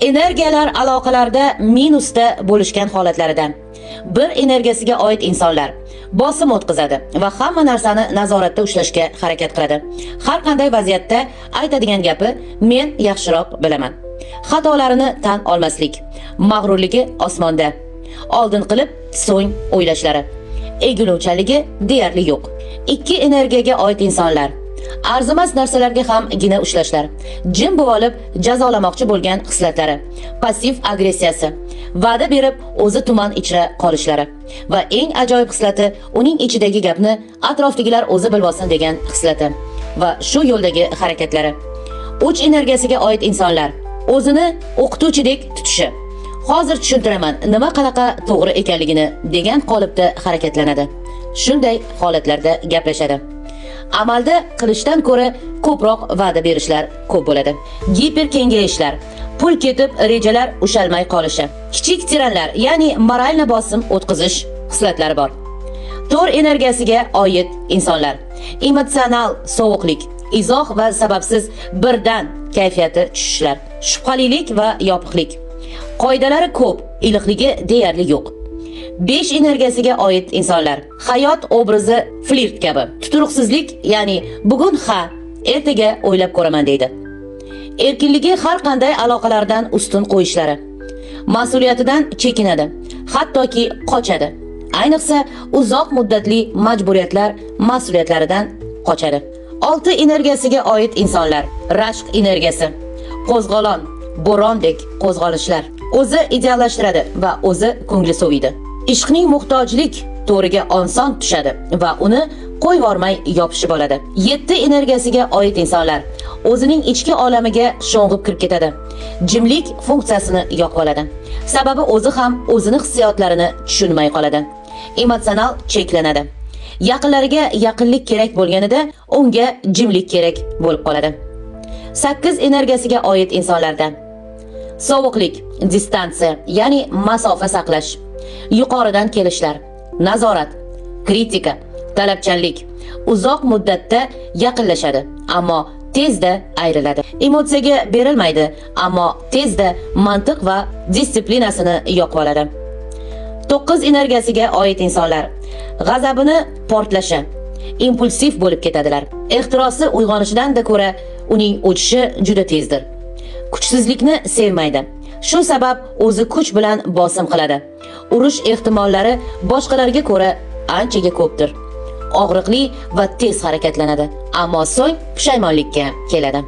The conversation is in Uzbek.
Energiyalar aloqalarda minusda bo'lishgan holatlaridan. Bir energiyasiga oid insonlar bosim o'tkazadi va hamma narsani nazoratda ushlashga harakat qiladi. Har qanday vaziyatda aytadigan gapi men yaxshiroq bilaman. Xatolarini tan olmaslik, mag'rurligi osmonda. Oldin qilib, so'ng o'ylashlari. Egiluvchanligi deyarli yo'q. Ikki energiyaga oid insonlar arzimas narsalarga ham gina ushlashlar, jim bo'lib jazolamoqchi bo'lgan hislatlari, passiv agressiyasi, va'da berib o'zi tuman ichra qolishlari va eng ajoyib hislati uning ichidagi gapni atrofdagilar o'zi bilmasin degan hislati va shu yo'ldagi harakatlari. Uch energiyasiga oid insonlar o'zini o'qituvchidek tutishi, hozir tushuntiraman nima qanaqa to'g'ri ekanligini degan qolipda harakatlanadi. Shunday holatlarda gaplashadi. Amalda qilishdan ko'ra ko'proq va'da berishlar ko'p bo'ladi. Giperkengayishlar, pul ketib rejalar ushalmay qolishi, kichik tiranlar, ya'ni moralni bosim o'tkazish hislatlari bor. To'r energiyasiga oid insonlar emotsional sovuqlik, izoh va sababsiz birdan kayfiyati tushishlar, shubhalilik va yopiqlik, qoidalari ko'p, iliqligi deyarli yo'q. 5 energiyasiga oid insonlar hayot obrazi flirt kabi, tuturuqsizlik, ya'ni bugun ha, ertaga o'ylab ko'raman deydi. Erkinligi har qanday aloqalardan ustun qo'yishlari, mas'uliyatidan chekinadi, hattoki qochadi. Ayniqsa uzoq muddatli majburiyatlar mas'uliyatlaridan qochadi. 6 energiyasiga oid insonlar rashq energiyasi, qo'zg'olon, bo'rondek qo'zg'alishlar, o'zi ideallashtiradi va o'zi ko'ngli soviydi. Ishqning muhtojlik to'riga oson tushadi va uni qo'yvormay yopishib oladi. 7 energiyasiga oid insonlar o'zining ichki olamiga sho'ng'ib kirib ketadi. Jimlik funksiyasini yo'q oladi. Sababi o'zi ham o'zini hissiyotlarini tushunmay qoladi. Emotsional cheklanadi. Yaqinlariga yaqinlik kerak bo'lganida unga jimlik kerak bo'lib qoladi. 8 energiyasiga oid insonlarda sovuqlik, distansiya, ya'ni masofa saqlash, yuqoridan kelishlar, nazorat, kritika, talabchanlik, uzoq muddatda yaqinlashadi, ammo tezda ayriladi. Emotsiyaga berilmaydi, ammo tezda mantiq va disiplinasini yo'q oladi. 9 energiyasiga oid insonlar g'azabini portlashi, impulsiv bo'lib ketadilar. Ehtirosi uyg'onishidan-da ko'ra uning o'chishi juda tezdir. Kuchsizlikni sevmaydi. Shu sabab o'zi kuch bilan bosim qiladi. Urush ehtimollari boshqalarga ko'ra anchaga ko'pdir. Og'riqli va tez harakatlanadi, ammo so'ng pushaymonlikka keladi.